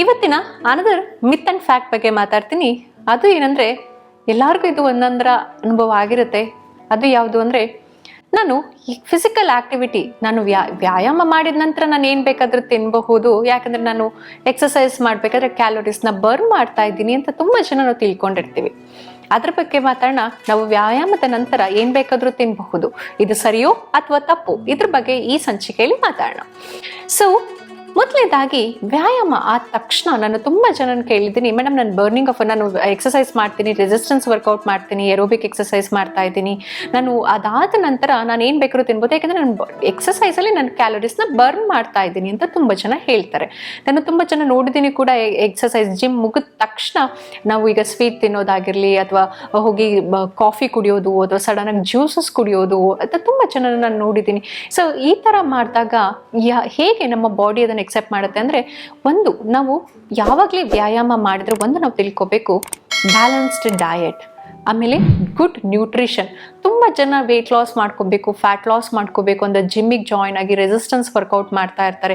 ಇವತ್ತಿನ another myth and fact ಬಗ್ಗೆ ಮಾತಾಡ್ತೀನಿ. ಅದು ಏನಂದ್ರೆ, ಎಲ್ಲರಿಗೂ ಇದು ಒಂದೊಂದರ ಅನುಭವ ಆಗಿರುತ್ತೆ. ಅದು ಯಾವುದು ಅಂದ್ರೆ, ನಾನು ಈ ಫಿಸಿಕಲ್ ಆಕ್ಟಿವಿಟಿ, ನಾನು ವ್ಯಾಯಾಮ ಮಾಡಿದ ನಂತರ ನಾನು ಏನು ಬೇಕಾದ್ರೂ ತಿನ್ನಬಹುದು, ಯಾಕಂದ್ರೆ ನಾನು ಎಕ್ಸಸೈಸ್ ಮಾಡಬೇಕಾದ್ರೆ ಕ್ಯಾಲೋರೀಸ್ನ ಬರ್ನ್ ಮಾಡ್ತಾ ಇದ್ದೀನಿ ಅಂತ ತುಂಬ ಜನ ನಾವು ತಿಳ್ಕೊಂಡಿರ್ತೀವಿ. ಅದ್ರ ಬಗ್ಗೆ ಮಾತಾಡೋಣ. ನಾವು ವ್ಯಾಯಾಮದ ನಂತರ ಏನು ಬೇಕಾದ್ರೂ ತಿನ್ನಬಹುದು, ಇದು ಸರಿಯೋ ಅಥವಾ ತಪ್ಪು, ಇದ್ರ ಬಗ್ಗೆ ಈ ಸಂಚಿಕೆಯಲ್ಲಿ ಮಾತಾಡೋಣ. ಸೊ ಮೊದಲನೇದಾಗಿ, ವ್ಯಾಯಾಮ ಆದ ತಕ್ಷಣ ನಾನು ತುಂಬ ಜನನ ಕೇಳಿದ್ದೀನಿ, ಮೇಡಮ್ ನಾನು ನಾನು ಎಕ್ಸಸೈಸ್ ಮಾಡ್ತೀನಿ, ರೆಸಿಸ್ಟೆನ್ಸ್ ವರ್ಕೌಟ್ ಮಾಡ್ತೀನಿ, ಎರೋಬಿಕ್ ಎಕ್ಸಸೈಸ್ ಮಾಡ್ತಾ ಇದ್ದೀನಿ, ನಾನು ಅದಾದ ನಂತರ ನಾನು ಏನು ಬೇಕಾದ್ರೂ ತಿನ್ಬೋದು, ಯಾಕಂದರೆ ನಾನು ಎಕ್ಸಸೈಸಲ್ಲಿ ನಾನು ಕ್ಯಾಲೋರೀಸ್ನ ಬರ್ನ್ ಮಾಡ್ತಾ ಇದ್ದೀನಿ ಅಂತ ತುಂಬ ಜನ ಹೇಳ್ತಾರೆ. ನಾನು ತುಂಬ ಜನ ನೋಡಿದ್ದೀನಿ ಕೂಡ. ಎಕ್ಸಸೈಸ್ ಜಿಮ್ ಮುಗಿದ ತಕ್ಷಣ ನಾವು ಈಗ ಸ್ವೀಟ್ ತಿನ್ನೋದಾಗಿರಲಿ, ಅಥವಾ ಹೋಗಿ ಕಾಫಿ ಕುಡಿಯೋದು, ಅಥವಾ ಸಡನ್ನಾಗಿ ಜ್ಯೂಸಸ್ ಕುಡಿಯೋದು, ಅಥವಾ ತುಂಬ ಜನ ನಾನು ನೋಡಿದ್ದೀನಿ. ಸೊ ಈ ಥರ ಮಾಡಿದಾಗ ಹೇಗೆ ನಮ್ಮ ಬಾಡಿ ಅದನ್ನು ಎಕ್ಸೆಪ್ಟ್ ಮಾಡುತ್ತೆ ಅಂದರೆ, ಒಂದು, ನಾವು ಯಾವಾಗಲೇ ವ್ಯಾಯಾಮ ಮಾಡಿದ್ರೆ ಒಂದು ನಾವು ತಿಳ್ಕೊಬೇಕು, ಬ್ಯಾಲೆನ್ಸ್ಡ್ ಡಯಟ್, ಆಮೇಲೆ ಗುಡ್ ನ್ಯೂಟ್ರಿಷನ್. ತುಂಬ ಜನ ವೆಯ್ಟ್ ಲಾಸ್ ಮಾಡ್ಕೋಬೇಕು, ಫ್ಯಾಟ್ ಲಾಸ್ ಮಾಡ್ಕೋಬೇಕು ಅಂದರೆ ಜಿಮ್ಮಿಗೆ ಜಾಯ್ನ್ ಆಗಿ ರೆಸಿಸ್ಟೆನ್ಸ್ ವರ್ಕೌಟ್ ಮಾಡ್ತಾ ಇರ್ತಾರೆ.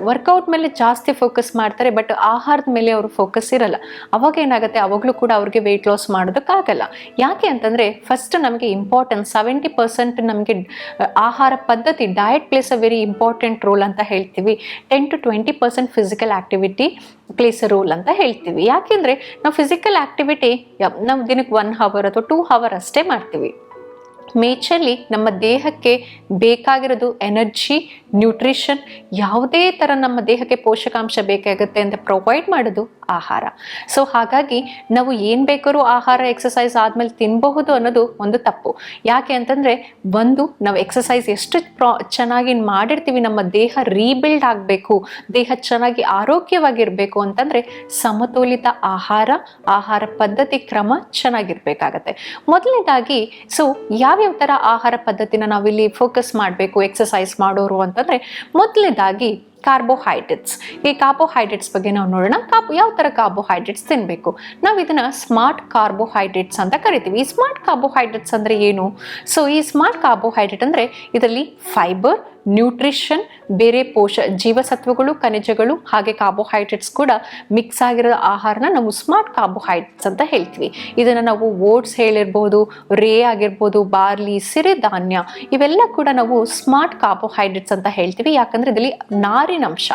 ವರ್ಕೌಟ್ ಮೇಲೆ ಜಾಸ್ತಿ ಫೋಕಸ್ ಮಾಡ್ತಾರೆ, ಬಟ್ ಆಹಾರದ ಮೇಲೆ ಅವರು ಫೋಕಸ್ ಇರಲ್ಲ. ಅವಾಗ ಏನಾಗುತ್ತೆ, ಅವಾಗಲೂ ಕೂಡ ಅವ್ರಿಗೆ ವೆಯ್ಟ್ ಲಾಸ್ ಮಾಡೋದಕ್ಕಾಗಲ್ಲ. ಯಾಕೆ ಅಂತಂದರೆ, ಫಸ್ಟ್ ನಮಗೆ ಇಂಪಾರ್ಟೆನ್ಸ್ 70% ನಮಗೆ ಆಹಾರ ಪದ್ಧತಿ, diet place a very important role ಅಂತ ಹೇಳ್ತೀವಿ. 10 to 20% physical activity place a role ಅಂತ ಹೇಳ್ತೀವಿ. ಯಾಕೆಂದರೆ ನಾವು ಫಿಸಿಕಲ್ ಆಕ್ಟಿವಿಟಿ ನಾವು ದಿನಕ್ಕೆ 1 hour ಅಥವಾ 2 hour ಅಷ್ಟೇ ಮಾಡ್ತೀವಿ. ಮೇಜರ್ಲಿ ನಮ್ಮ ದೇಹಕ್ಕೆ ಬೇಕಾಗಿರೋದು ಎನರ್ಜಿ, ನ್ಯೂಟ್ರಿಷನ್, ಯಾವುದೇ ಥರ ನಮ್ಮ ದೇಹಕ್ಕೆ ಪೋಷಕಾಂಶ ಬೇಕಾಗುತ್ತೆ ಅಂತ ಪ್ರೊವೈಡ್ ಮಾಡೋದು ಆಹಾರ. ಸೊ ಹಾಗಾಗಿ ನಾವು ಏನು ಬೇಕಾದ್ರೂ ಆಹಾರ ಎಕ್ಸಸೈಸ್ ಆದಮೇಲೆ ತಿನ್ನಬಹುದು ಅನ್ನೋದು ಒಂದು ತಪ್ಪು. ಯಾಕೆ ಅಂತಂದರೆ, ನಾವು ಎಕ್ಸಸೈಸ್ ಎಷ್ಟು ಚೆನ್ನಾಗಿ ಮಾಡಿರ್ತೀವಿ, ನಮ್ಮ ದೇಹ ರೀಬಿಲ್ಡ್ ಆಗಬೇಕು, ದೇಹ ಚೆನ್ನಾಗಿ ಆರೋಗ್ಯವಾಗಿರಬೇಕು ಅಂತಂದರೆ ಸಮತೋಲಿತ ಆಹಾರ ಪದ್ಧತಿ ಕ್ರಮ ಚೆನ್ನಾಗಿರ್ಬೇಕಾಗತ್ತೆ. ಮೊದಲನೇದಾಗಿ, ಸೊ ಯಾವ್ಯಾವ ಥರ ಆಹಾರ ಪದ್ಧತಿನ ನಾವಿಲ್ಲಿ ಫೋಕಸ್ ಮಾಡಬೇಕು ಎಕ್ಸಸೈಸ್ ಮಾಡೋರು ಅಂತಂದರೆ, ಮೊದಲನೇದಾಗಿ ಕಾರ್ಬೋಹೈಡ್ರೇಟ್ಸ್. ಈ ಕಾರ್ಬೋಹೈಡ್ರೇಟ್ಸ್ ಬಗ್ಗೆ ನಾವು ನೋಡೋಣ. ಯಾವ ಥರ ಕಾರ್ಬೋಹೈಡ್ರೇಟ್ಸ್ ತಿನ್ನಬೇಕು. ನಾವು ಇದನ್ನು ಸ್ಮಾರ್ಟ್ ಕಾರ್ಬೋಹೈಡ್ರೇಟ್ಸ್ ಅಂತ ಕರಿತೀವಿ. ಈ ಸ್ಮಾರ್ಟ್ ಕಾರ್ಬೋಹೈಡ್ರೇಟ್ಸ್ ಅಂದರೆ ಏನು? ಸೊ ಈ ಸ್ಮಾರ್ಟ್ ಕಾರ್ಬೋಹೈಡ್ರೇಟ್ ಅಂದರೆ ಇದರಲ್ಲಿ ಫೈಬರ್, ನ್ಯೂಟ್ರಿಷನ್, ಬೇರೆ ಜೀವಸತ್ವಗಳು, ಖನಿಜಗಳು, ಹಾಗೆ ಕಾರ್ಬೋಹೈಡ್ರೇಟ್ಸ್ ಕೂಡ ಮಿಕ್ಸ್ ಆಗಿರೋ ಆಹಾರನ ನಾವು ಸ್ಮಾರ್ಟ್ ಕಾರ್ಬೋಹೈಡ್ರೇಟ್ಸ್ ಅಂತ ಹೇಳ್ತೀವಿ. ಇದನ್ನು ನಾವು ಓಟ್ಸ್ ಹೇಳಿರ್ಬೋದು, ರೇ ಆಗಿರ್ಬೋದು, ಬಾರ್ಲಿ, ಸಿರಿಧಾನ್ಯ, ಇವೆಲ್ಲ ಕೂಡ ನಾವು ಸ್ಮಾರ್ಟ್ ಕಾರ್ಬೋಹೈಡ್ರೇಟ್ಸ್ ಅಂತ ಹೇಳ್ತೀವಿ. ಯಾಕಂದರೆ ಇದರಲ್ಲಿ ನಾರಿನಂಶ,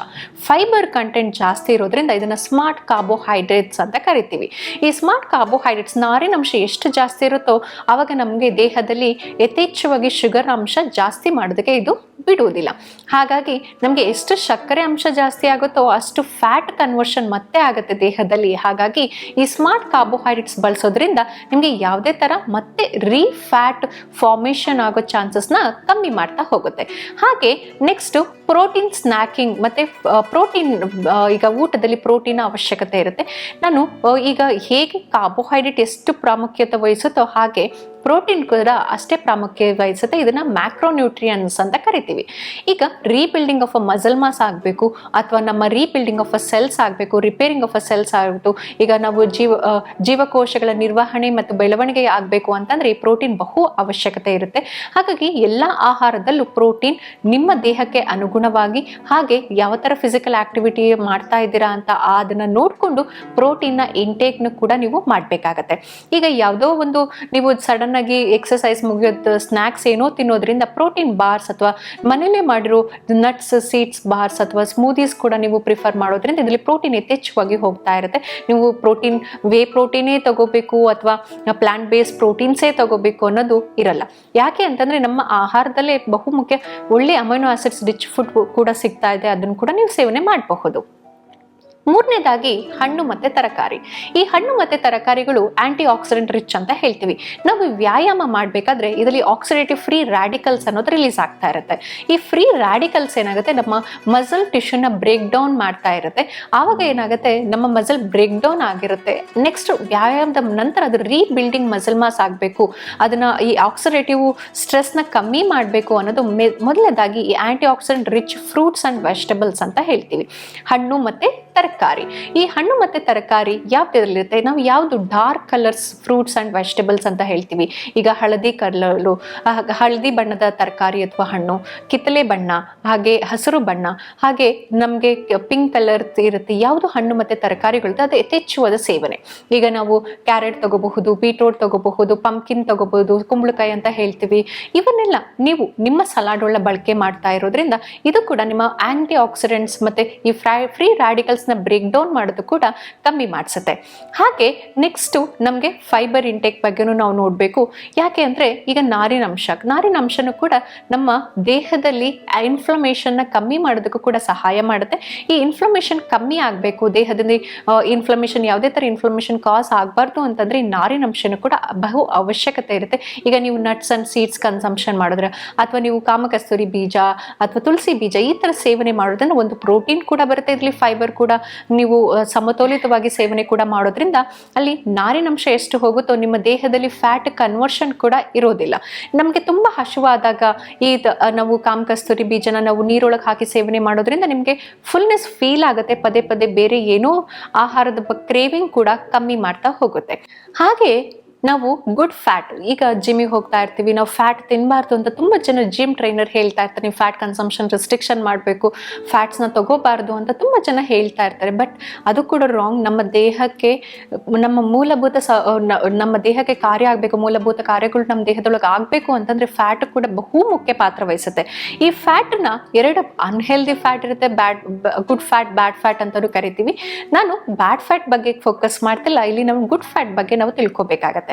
ಫೈಬರ್ ಕಂಟೆಂಟ್ ಜಾಸ್ತಿ ಇರೋದ್ರಿಂದ ಇದನ್ನು ಸ್ಮಾರ್ಟ್ ಕಾರ್ಬೋಹೈಡ್ರೇಟ್ಸ್ ಅಂತ ಕರಿತೀವಿ. ಈ ಸ್ಮಾರ್ಟ್ ಕಾರ್ಬೋಹೈಡ್ರೇಟ್ಸ್ ನಾರಿನಂಶ ಎಷ್ಟು ಜಾಸ್ತಿ ಇರುತ್ತೋ ಆವಾಗ ನಮಗೆ ದೇಹದಲ್ಲಿ ಯಥೇಚ್ಛವಾಗಿ ಶುಗರ್ ಅಂಶ ಜಾಸ್ತಿ ಮಾಡೋದಕ್ಕೆ ಇದು ಬಿಡುವುದಿಲ್ಲ. ಹಾಗಾಗಿ ನಮಗೆ ಎಷ್ಟು ಸಕ್ಕರೆ ಅಂಶ ಜಾಸ್ತಿ ಆಗುತ್ತೋ ಅಷ್ಟು ಫ್ಯಾಟ್ ಕನ್ವರ್ಷನ್ ಮತ್ತೆ ಆಗುತ್ತೆ ದೇಹದಲ್ಲಿ. ಹಾಗಾಗಿ ಈ ಸ್ಮಾರ್ಟ್ ಕಾರ್ಬೋಹೈಡ್ರೇಟ್ಸ್ ಬಳಸೋದ್ರಿಂದ ನಿಮಗೆ ಯಾವುದೇ ಥರ ಮತ್ತೆ ಫ್ಯಾಟ್ ಫಾರ್ಮೇಷನ್ ಆಗೋ ಚಾನ್ಸಸ್ನ ಕಮ್ಮಿ ಮಾಡ್ತಾ ಹೋಗುತ್ತೆ. ಹಾಗೆ ನೆಕ್ಸ್ಟ್ ಪ್ರೋಟೀನ್ ಸ್ನ್ಯಾಕಿಂಗ್, ಮತ್ತು ಪ್ರೋಟೀನ್, ಈಗ ಊಟದಲ್ಲಿ ಪ್ರೋಟೀನ್ ಅವಶ್ಯಕತೆ ಇರುತ್ತೆ. ನಾನು ಈಗ ಹೇಗೆ ಕಾರ್ಬೋಹೈಡ್ರೇಟ್ ಎಷ್ಟು ಪ್ರಾಮುಖ್ಯತೆ ವಹಿಸುತ್ತೋ ಹಾಗೆ ಪ್ರೋಟೀನ್ ಕೂಡ ಅಷ್ಟೇ ಪ್ರಾಮುಖ್ಯ ವಹಿಸುತ್ತೆ. ಇದನ್ನು ಮ್ಯಾಕ್ರೋನ್ಯೂಟ್ರಿಯನ್ಸ್ ಅಂತ ಕರಿತೀವಿ. ಈಗ rebuilding of a muscle mass ಆಗಬೇಕು, ಅಥವಾ ನಮ್ಮ ರೀಬಿಲ್ಡಿಂಗ್ ಆಫ್ ಅ ಸೆಲ್ಸ್ ಆಗಬೇಕು, ರಿಪೇರಿಂಗ್ ಆಫ್ ಅ ಸೆಲ್ಸ್ ಆಗಬೇಕು, ಈಗ ನಾವು ಜೀವಕೋಶಗಳ ನಿರ್ವಹಣೆ ಮತ್ತು ಬೆಳವಣಿಗೆ ಆಗಬೇಕು ಅಂತಂದರೆ ಈ ಪ್ರೋಟೀನ್ ಬಹು ಅವಶ್ಯಕತೆ ಇರುತ್ತೆ. ಹಾಗಾಗಿ ಎಲ್ಲ ಆಹಾರದಲ್ಲೂ ಪ್ರೋಟೀನ್ ನಿಮ್ಮ ದೇಹಕ್ಕೆ ಅನುಗುಣವಾಗಿ, ಹಾಗೆ ಯಾವ ಥರ ಫಿಸಿಕಲ್ ಆಕ್ಟಿವಿಟಿ ಮಾಡ್ತಾ ಇದ್ದೀರಾ ಅಂತ ಅದನ್ನು ನೋಡಿಕೊಂಡು ಪ್ರೋಟೀನ್ನ ಇಂಟೇಕ್ನ ಕೂಡ ನೀವು ಮಾಡಬೇಕಾಗತ್ತೆ. ಈಗ ಯಾವುದೋ ಒಂದು ನೀವು ಸಡನ್ ಆಗಿ ಎಕ್ಸಸೈಸ್ ಮುಗಿಯೋದು ಸ್ನ್ಯಾಕ್ಸ್ ಏನೋ ತಿನ್ನೋದ್ರಿಂದ ಪ್ರೋಟೀನ್ ಬಾರ್ಸ್ ಅಥವಾ ಮನೇಲೇ ಮಾಡಿರೋ ನಟ್ಸ್, ಸೀಡ್ಸ್ ಬಾರ್ಸ್ ಅಥವಾ ಸ್ಮೂದೀಸ್ ಕೂಡ ನೀವು ಪ್ರಿಫರ್ ಮಾಡೋದ್ರಿಂದ ಇದರಲ್ಲಿ ಪ್ರೋಟೀನ್ ಯಥೇಚ್ಛವಾಗಿ ಹೋಗ್ತಾ ಇರುತ್ತೆ. ನೀವು ಪ್ರೋಟೀನೇ ತಗೋಬೇಕು ಅಥವಾ ಪ್ಲಾಂಟ್ ಬೇಸ್ಡ್ ಪ್ರೋಟೀನ್ಸೇ ತಗೋಬೇಕು ಅನ್ನೋದು ಇರಲ್ಲ. ಯಾಕೆ ಅಂತಂದರೆ ನಮ್ಮ ಆಹಾರದಲ್ಲೇ ಬಹುಮುಖ್ಯ ಒಳ್ಳೆ ಅಮೈನೋ ಆಸಿಡ್ಸ್ ರಿಚ್ ಫುಡ್ ಕೂಡ ಸಿಗ್ತಾ ಇದೆ, ಅದನ್ನು ಕೂಡ ನೀವು ಸೇವನೆ ಮಾಡಬಹುದು. ಮೂರನೇದಾಗಿ ಹಣ್ಣು ಮತ್ತು ತರಕಾರಿ. ಈ ಹಣ್ಣು ಮತ್ತು ತರಕಾರಿಗಳು ಆಂಟಿ ಆಕ್ಸಿಡೆಂಟ್ ರಿಚ್ ಅಂತ ಹೇಳ್ತೀವಿ. ನಾವು ವ್ಯಾಯಾಮ ಮಾಡಬೇಕಾದ್ರೆ ಇದರಲ್ಲಿ ಆಕ್ಸಿಡೇಟಿವ್ ಫ್ರೀ ರ್ಯಾಡಿಕಲ್ಸ್ ಅನ್ನೋದು ರಿಲೀಸ್ ಆಗ್ತಾ ಇರುತ್ತೆ. ಈ ಫ್ರೀ ರ್ಯಾಡಿಕಲ್ಸ್ ಏನಾಗುತ್ತೆ, ನಮ್ಮ ಮಸಲ್ ಟಿಶ್ಯೂನ ಬ್ರೇಕ್ ಡೌನ್ ಮಾಡ್ತಾ ಇರುತ್ತೆ. ಆವಾಗ ಏನಾಗುತ್ತೆ, ನಮ್ಮ ಮಸಲ್ ಬ್ರೇಕ್ ಡೌನ್ ಆಗಿರುತ್ತೆ. ನೆಕ್ಸ್ಟ್ ವ್ಯಾಯಾಮದ ನಂತರ ಅದು ರೀಬಿಲ್ಡಿಂಗ್ ಮಸಲ್ ಮಾಸ್ ಆಗಬೇಕು, ಅದನ್ನು ಈ ಆಕ್ಸಿಡೇಟಿವ್ ಸ್ಟ್ರೆಸ್ನ ಕಮ್ಮಿ ಮಾಡಬೇಕು ಅನ್ನೋದು ಮೊದಲನೇದಾಗಿ ಈ antioxidant rich fruits and vegetables ಅಂತ ಹೇಳ್ತೀವಿ. ಹಣ್ಣು ಮತ್ತು ತರಕಾರಿ. ಈ ಹಣ್ಣು ಮತ್ತೆ ತರಕಾರಿ ಯಾವ್ದ್ರಲ್ಲಿರುತ್ತೆ, ನಾವು ಯಾವ್ದು dark colours fruits and vegetables ಅಂತ ಹೇಳ್ತೀವಿ. ಈಗ ಹಳದಿ ಬಣ್ಣದ ತರಕಾರಿ ಅಥವಾ ಹಣ್ಣು, ಕಿತ್ತಲೆ ಬಣ್ಣ, ಹಾಗೆ ಹಸಿರು ಬಣ್ಣ, ಹಾಗೆ ನಮಗೆ ಪಿಂಕ್ ಕಲರ್ ಇರುತ್ತೆ. ಯಾವುದು ಹಣ್ಣು ಮತ್ತೆ ತರಕಾರಿಗಳು ಅದು ಯಥೇಚ್ಛವಾದ ಸೇವನೆ. ಈಗ ನಾವು ಕ್ಯಾರೆಟ್ ತಗೋಬಹುದು, ಬೀಟ್ರೋಟ್ ತಗೋಬಹುದು, ಪಂಪ್ಕಿನ್ ತಗೋಬಹುದು, ಕುಂಬಳಕಾಯಿ ಅಂತ ಹೇಳ್ತೀವಿ. ಇವನ್ನೆಲ್ಲ ನೀವು ನಿಮ್ಮ ಸಲಾಡ್ ಒಳ್ಳೆ ಬಳಕೆ ಮಾಡ್ತಾ ಇರೋದ್ರಿಂದ ಇದು ಕೂಡ ನಿಮ್ಮ ಆಂಟಿ ಆಕ್ಸಿಡೆಂಟ್ಸ್ ಮತ್ತೆ ಈ ಫ್ರೀ ರ್ಯಾಡಿಕಲ್ಸ್ ನ ಬ್ರೇಕ್ ಡೌನ್ ಮಾಡೋದು ಕೂಡ ಕಮ್ಮಿ ಮಾಡಿಸುತ್ತೆ. ಹಾಗೆ ನೆಕ್ಸ್ಟ್ ನಮಗೆ ಫೈಬರ್ ಇಂಟೇಕ್ ಬಗ್ಗೆನೂ ನಾವು ನೋಡಬೇಕು. ಯಾಕೆ ಅಂದ್ರೆ ಈಗ ನಾರಿನಂಶನೂ ಕೂಡ ನಮ್ಮ ದೇಹದಲ್ಲಿ ಇನ್ಫ್ಲಮೇಷನ್ ನ ಕಮ್ಮಿ ಮಾಡೋದಕ್ಕೂ ಕೂಡ ಸಹಾಯ ಮಾಡುತ್ತೆ. ಈ ಇನ್ಫ್ಲಮೇಷನ್ ಕಮ್ಮಿ ಆಗಬೇಕು, ದೇಹದಲ್ಲಿ ಇನ್ಫ್ಲಮೇಷನ್ ಯಾವುದೇ ತರ ಇನ್ಫ್ಲಮೇಷನ್ ಕಾಸ್ ಆಗಬಾರ್ದು ಅಂತಂದ್ರೆ ಈ ನಾರಿನಂಶನೂ ಕೂಡ ಬಹು ಅವಶ್ಯಕತೆ ಇರುತ್ತೆ. ಈಗ ನೀವು ನಟ್ಸ್ ಅಂಡ್ ಸೀಡ್ಸ್ ಕನ್ಸಂಪ್ಷನ್ ಮಾಡಿದ್ರೆ ಅಥವಾ ನೀವು ಕಾಮಕಸ್ತೂರಿ ಬೀಜ ಅಥವಾ ತುಳಸಿ ಬೀಜ ಈ ತರ ಸೇವನೆ ಮಾಡೋದ್ರಿಂದ ಒಂದು ಪ್ರೋಟೀನ್ ಕೂಡ ಬರುತ್ತೆ, ಇದರಲ್ಲಿ ಫೈಬರ್ ಕೂಡ ನೀವು ಸಮತೋಲಿತವಾಗಿ ಸೇವನೆ ಕೂಡ ಮಾಡೋದ್ರಿಂದ ಅಲ್ಲಿ ನಾರಿನಂಶ ಎಷ್ಟು ಹೋಗುತ್ತೋ ನಿಮ್ಮ ದೇಹದಲ್ಲಿ ಫ್ಯಾಟ್ ಕನ್ವರ್ಷನ್ ಕೂಡ ಇರೋದಿಲ್ಲ. ನಮಗೆ ತುಂಬಾ ಹಸಿವಾದಾಗ ನಾವು ಕಾಮಕಸ್ತೂರಿ ಬೀಜನ ನಾವು ನೀರೊಳಗೆ ಹಾಕಿ ಸೇವನೆ ಮಾಡೋದ್ರಿಂದ ನಿಮಗೆ ಫುಲ್ನೆಸ್ ಫೀಲ್ ಆಗುತ್ತೆ, ಪದೇ ಪದೇ ಬೇರೆ ಏನೋ ಆಹಾರದ ಕ್ರೇವಿಂಗ್ ಕೂಡ ಕಮ್ಮಿ ಮಾಡ್ತಾ ಹೋಗುತ್ತೆ. ಹಾಗೆ ನಾವು ಗುಡ್ ಫ್ಯಾಟ್, ಈಗ ಜಿಮ್ಮಿಗೆ ಹೋಗ್ತಾ ಇರ್ತೀವಿ, ನಾವು ಫ್ಯಾಟ್ ತಿನ್ನಬಾರ್ದು ಅಂತ ತುಂಬ ಜನ ಜಿಮ್ ಟ್ರೈನರ್ ಹೇಳ್ತಾ ಇರ್ತಾರೆ. ನೀವು ಫ್ಯಾಟ್ ಕನ್ಸಂಪ್ಷನ್ ರೆಸ್ಟ್ರಿಕ್ಷನ್ ಮಾಡಬೇಕು, ಫ್ಯಾಟ್ಸ್ನ ತಗೋಬಾರ್ದು ಅಂತ ತುಂಬ ಜನ ಹೇಳ್ತಾ ಇರ್ತಾರೆ. ಬಟ್ ಅದು ಕೂಡ ರಾಂಗ್. ನಮ್ಮ ದೇಹಕ್ಕೆ ನಮ್ಮ ದೇಹಕ್ಕೆ ಕಾರ್ಯ ಆಗಬೇಕು, ಮೂಲಭೂತ ಕಾರ್ಯಗಳು ನಮ್ಮ ದೇಹದೊಳಗೆ ಆಗಬೇಕು ಅಂತಂದರೆ ಫ್ಯಾಟ್ ಕೂಡ ಬಹು ಮುಖ್ಯ ಪಾತ್ರ ವಹಿಸುತ್ತೆ. ಈ ಫ್ಯಾಟ್ನ ಎರಡು ಅನ್ಹೆಲ್ದಿ ಫ್ಯಾಟ್ ಇರುತ್ತೆ, ಗುಡ್ ಫ್ಯಾಟ್, ಬ್ಯಾಡ್ ಫ್ಯಾಟ್ ಅಂತಲೂ ಕರಿತೀವಿ. ನಾನು ಬ್ಯಾಡ್ ಫ್ಯಾಟ್ ಬಗ್ಗೆ ಫೋಕಸ್ ಮಾಡ್ತಿಲ್ಲ, ಇಲ್ಲಿ ನಾವು ಗುಡ್ ಫ್ಯಾಟ್ ಬಗ್ಗೆ ನಾವು ತಿಳ್ಕೊಬೇಕಾಗತ್ತೆ.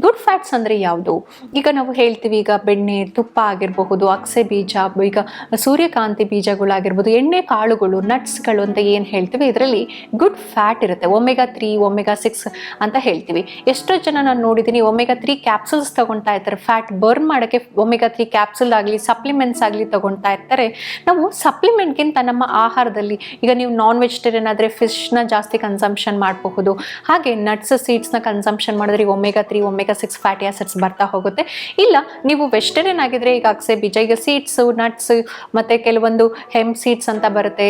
ಗುಡ್ ಫ್ಯಾಟ್ಸ್ ಅಂದ್ರೆ ಯಾವುದು? ಈಗ ನಾವು ಹೇಳ್ತೀವಿ, ಈಗ ಬೆಣ್ಣೆ, ತುಪ್ಪ ಆಗಿರಬಹುದು, ಅಗಸೆ ಬೀಜ, ಈಗ ಸೂರ್ಯಕಾಂತಿ ಬೀಜಗಳಾಗಿರ್ಬೋದು, ಎಣ್ಣೆ ಕಾಳುಗಳು, ನಟ್ಸ್ಗಳು ಅಂತ ಏನು ಹೇಳ್ತೀವಿ, ಇದರಲ್ಲಿ ಗುಡ್ ಫ್ಯಾಟ್ ಇರುತ್ತೆ. ಒಮೆಗಾ 3, ಒಮೆಗಾ 6 ಅಂತ ಹೇಳ್ತೀವಿ. ಎಷ್ಟೋ ಜನ ನಾನು ನೋಡಿದ್ದೀನಿ ಒಮೆಗಾ 3 ಕ್ಯಾಪ್ಸೂಲ್ಸ್ ತಗೊಳ್ತಾ ಇರ್ತಾರೆ. ಫ್ಯಾಟ್ ಬರ್ನ್ ಮಾಡೋಕ್ಕೆ ಒಮೆಗಾ 3 ಕ್ಯಾಪ್ಸೂಲ್ ಆಗಲಿ ಸಪ್ಲಿಮೆಂಟ್ಸ್ ಆಗಲಿ ತಗೊಳ್ತಾ ಇರ್ತಾರೆ. ನಾವು ಸಪ್ಲಿಮೆಂಟ್ಗಿಂತ ನಮ್ಮ ಆಹಾರದಲ್ಲಿ, ಈಗ ನೀವು ನಾನ್ ವೆಜಿಟೇರಿಯನ್ ಆದರೆ ಫಿಶ್ನ ಜಾಸ್ತಿ ಕನ್ಸಂಪ್ಷನ್ ಮಾಡಬಹುದು. ಹಾಗೆ ನಟ್ಸ್, ಸೀಡ್ಸ್ನ ಕನ್ಸಂಪ್ಷನ್ ಮಾಡಿದ್ರೆ ಒಮೆಗಾ 3, ಒಮೆಗಾ 6 ಫ್ಯಾಟಿ ಆಸಿಡ್ಸ್ ಬರ್ತಾ ಹೋಗುತ್ತೆ. ಇಲ್ಲ ನೀವು ವೆಜಿಟೇರಿಯನ್ ಆಗಿದ್ರೆ ಈಗ ಅಗಸೆ ಬೀಜ, ಈಗ ಸೀಡ್ಸ್, ನಟ್ಸ್ ಮತ್ತೆ ಕೆಲವೊಂದು ಹೆಂಪ್ ಸೀಡ್ಸ್ ಅಂತ ಬರುತ್ತೆ,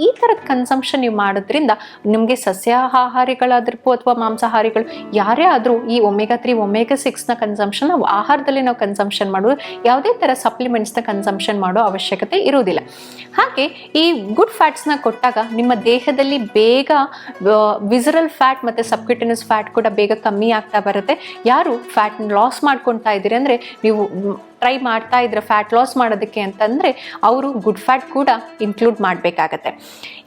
ಈ ಥರದ ಕನ್ಸಂಪ್ಷನ್ ನೀವು ಮಾಡೋದ್ರಿಂದ ನಿಮಗೆ ಸಸ್ಯಾಹಾರಿಗಳಾದಿರ್ಬೋದು ಅಥವಾ ಮಾಂಸಾಹಾರಿಗಳು ಯಾರೇ ಆದರೂ ಈ ಒಮೆಗಾ 3, ಒಮೆಗಾ 6ನ ಕನ್ಸಂಪ್ಷನ್ ನಾವು ಆಹಾರದಲ್ಲಿ ನಾವು ಕನ್ಸಂಪ್ಷನ್ ಮಾಡೋದು, ಯಾವುದೇ ಥರ ಸಪ್ಲಿಮೆಂಟ್ಸ್ನ ಕನ್ಸಂಪ್ಷನ್ ಮಾಡೋ ಅವಶ್ಯಕತೆ ಇರೋದಿಲ್ಲ. ಹಾಗೆ ಈ ಗುಡ್ ಫ್ಯಾಟ್ಸ್ನ ಕೊಟ್ಟಾಗ ನಿಮ್ಮ ದೇಹದಲ್ಲಿ ಬೇಗ ವಿಸರಲ್ ಫ್ಯಾಟ್ ಮತ್ತು ಸಬ್ಕ್ಯೂಟೇನಿಯಸ್ ಫ್ಯಾಟ್ ಕೂಡ ಬೇಗ ಕಮ್ಮಿ ಆಗ್ತಾ ಬರುತ್ತೆ. ಯಾರು ಫ್ಯಾಟ್ ಲಾಸ್ ಮಾಡ್ಕೊಳ್ತಾ ಇದ್ದೀರಿ ಅಂದರೆ, ನೀವು ಟ್ರೈ ಮಾಡ್ತಾ ಇದ್ರೆ ಫ್ಯಾಟ್ ಲಾಸ್ ಮಾಡೋದಕ್ಕೆ ಅಂತಂದರೆ ಅವರು ಗುಡ್ ಫ್ಯಾಟ್ ಕೂಡ ಇನ್ಕ್ಲೂಡ್ ಮಾಡಬೇಕಾಗತ್ತೆ.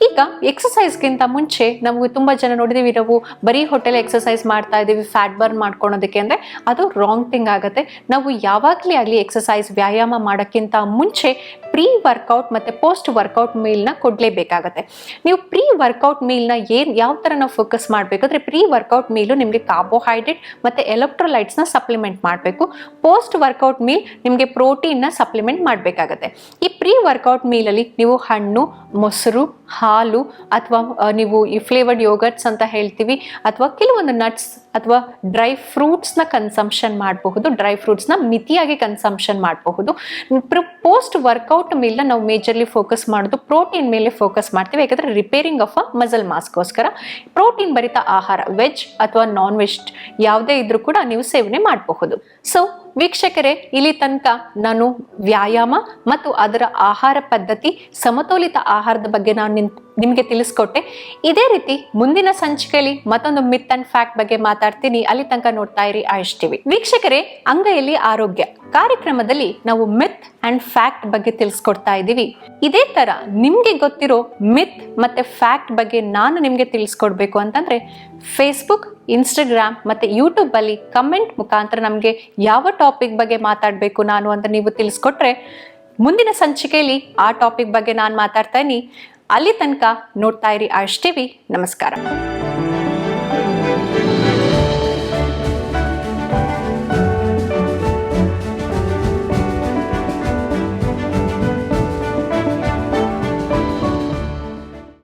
ಈಗ ಎಕ್ಸಸೈಸ್ಗಿಂತ ಮುಂಚೆ ನಾವು ತುಂಬ ಜನ ನೋಡಿದ್ದೀವಿ, ನಾವು ಬರೀ ಹೊಟ್ಟೆಲೆ ಎಕ್ಸಸೈಸ್ ಮಾಡ್ತಾ ಇದ್ದೀವಿ ಫ್ಯಾಟ್ ಬರ್ನ್ ಮಾಡ್ಕೊಳೋದಕ್ಕೆ ಅಂದರೆ ಅದು ರಾಂಗ್ ಥಿಂಗ್ ಆಗುತ್ತೆ. ನಾವು ಯಾವಾಗಲೇ ಆಗಲಿ ಎಕ್ಸಸೈಸ್, ವ್ಯಾಯಾಮ ಮಾಡೋಕ್ಕಿಂತ ಮುಂಚೆ ಪ್ರೀ ವರ್ಕೌಟ್ ಮತ್ತು ಪೋಸ್ಟ್ ವರ್ಕೌಟ್ ಮೀಲ್ನ ಕೊಡಲೇಬೇಕಾಗತ್ತೆ. ನೀವು ಪ್ರೀ ವರ್ಕೌಟ್ ಮೀಲ್ನ ಯಾವ ಥರ ನಾವು ಫೋಕಸ್ ಮಾಡಬೇಕು ಅಂದರೆ, ಪ್ರೀ ವರ್ಕೌಟ್ ಮೀಲು ನಿಮಗೆ ಕಾರ್ಬೋಹೈಡ್ರೇಟ್ ಮತ್ತು ಎಲೆಕ್ಟ್ರೋಲೈಟ್ಸ್ನ ಸಪ್ಲಿಮೆಂಟ್ ಮಾಡಬೇಕು. ಪೋಸ್ಟ್ ವರ್ಕೌಟ್ ಮೀಲ್ ನಿಮಗೆ ಪ್ರೋಟೀನ್ನ ಸಪ್ಲಿಮೆಂಟ್ ಮಾಡಬೇಕಾಗತ್ತೆ. ಈ ಪ್ರೀ ವರ್ಕೌಟ್ ಮೀಲಲ್ಲಿ ನೀವು ಹಣ್ಣು, ಮೊಸರು, ಹಾಲು ಅಥವಾ ನೀವು ಈ ಫ್ಲೇವರ್ಡ್ ಯೋಗರ್ಟ್ಸ್ ಅಂತ ಹೇಳ್ತೀವಿ, ಅಥವಾ ಕೆಲವೊಂದು ನಟ್ಸ್ ಅಥವಾ ಡ್ರೈ ಫ್ರೂಟ್ಸ್ನ ಕನ್ಸಂಪ್ಷನ್ ಮಾಡಬಹುದು. ಡ್ರೈ ಫ್ರೂಟ್ಸ್ನ ಮಿತಿಯಾಗಿ ಕನ್ಸಂಪ್ಷನ್ ಮಾಡಬಹುದು. ಪೋಸ್ಟ್ ವರ್ಕೌಟ್ ಮೀಲ್ನ ನಾವು ಮೇಜರ್ಲಿ ಫೋಕಸ್ ಮಾಡೋದು ಪ್ರೋಟೀನ್ ಮೇಲೆ ಫೋಕಸ್ ಮಾಡ್ತೀವಿ. ಯಾಕಂದರೆ ರಿಪೇರಿಂಗ್ ಆಫ್ ಅ ಮಸಲ್ ಮಾಸ್ಗೋಸ್ಕರ ಪ್ರೋಟೀನ್ ಭರಿತ ಆಹಾರ, ವೆಜ್ ಅಥವಾ ನಾನ್ ವೆಜ್ ಯಾವುದೇ ಇದ್ರೂ ಕೂಡ ನೀವು ಸೇವನೆ ಮಾಡಬಹುದು. ಸೊ ವೀಕ್ಷಕರೇ, ಇಲ್ಲಿ ತನಕ ನಾನು ವ್ಯಾಯಾಮ ಮತ್ತು ಅದರ ಆಹಾರ ಪದ್ಧತಿ, ಸಮತೋಲಿತ ಆಹಾರದ ಬಗ್ಗೆ ನಾನು ನಿಮಗೆ ತಿಳಿಸ್ಕೊಟ್ಟೆ. ಇದೇ ರೀತಿ ಮುಂದಿನ ಸಂಚಿಕೆಯಲ್ಲಿ ಮತ್ತೊಂದು ಮಿತ್ ಅಂಡ್ ಫ್ಯಾಕ್ಟ್ ಬಗ್ಗೆ ಮಾತಾಡ್ತೀನಿ. ಅಲ್ಲಿ ತನಕ ನೋಡ್ತಾ ಇರಿ ಆಯುಷ್ ಟಿವಿ. ವೀಕ್ಷಕರೇ, ಅಂಗೈಯಲ್ಲಿ ಆರೋಗ್ಯ ಕಾರ್ಯಕ್ರಮದಲ್ಲಿ ನಾವು ಮಿತ್ ಅಂಡ್ ಫ್ಯಾಕ್ಟ್ ಬಗ್ಗೆ ತಿಳಿಸ್ಕೊಡ್ತಾ ಇದ್ದೀವಿ. ಇದೇ ತರ ನಿಮ್ಗೆ ಗೊತ್ತಿರೋ ಮಿತ್ ಮತ್ತೆ ಫ್ಯಾಕ್ಟ್ ಬಗ್ಗೆ ನಾನು ನಿಮ್ಗೆ ತಿಳಿಸ್ಕೊಡ್ಬೇಕು ಅಂತಂದ್ರೆ ಫೇಸ್ಬುಕ್, ಇನ್ಸ್ಟಾಗ್ರಾಮ್ ಮತ್ತೆ ಯೂಟ್ಯೂಬ್ ಅಲ್ಲಿ ಕಮೆಂಟ್ ಮುಖಾಂತರ ನಮಗೆ ಯಾವ ಟಾಪಿಕ್ ಬಗ್ಗೆ ಮಾತಾಡಬೇಕು ನಾನು ಅಂತ ನೀವು ತಿಳಿಸ್ಕೊಟ್ರೆ ಮುಂದಿನ ಸಂಚಿಕೆಯಲ್ಲಿ ಆ ಟಾಪಿಕ್ ಬಗ್ಗೆ ನಾನು ಮಾತಾಡ್ತಾ ಇದ್ದೀನಿ. ಅಲ್ಲಿ ತನಕ ನೋಡ್ತಾ ಇರಿ ಆಯುಷ್ ಟಿವಿ. ನಮಸ್ಕಾರ.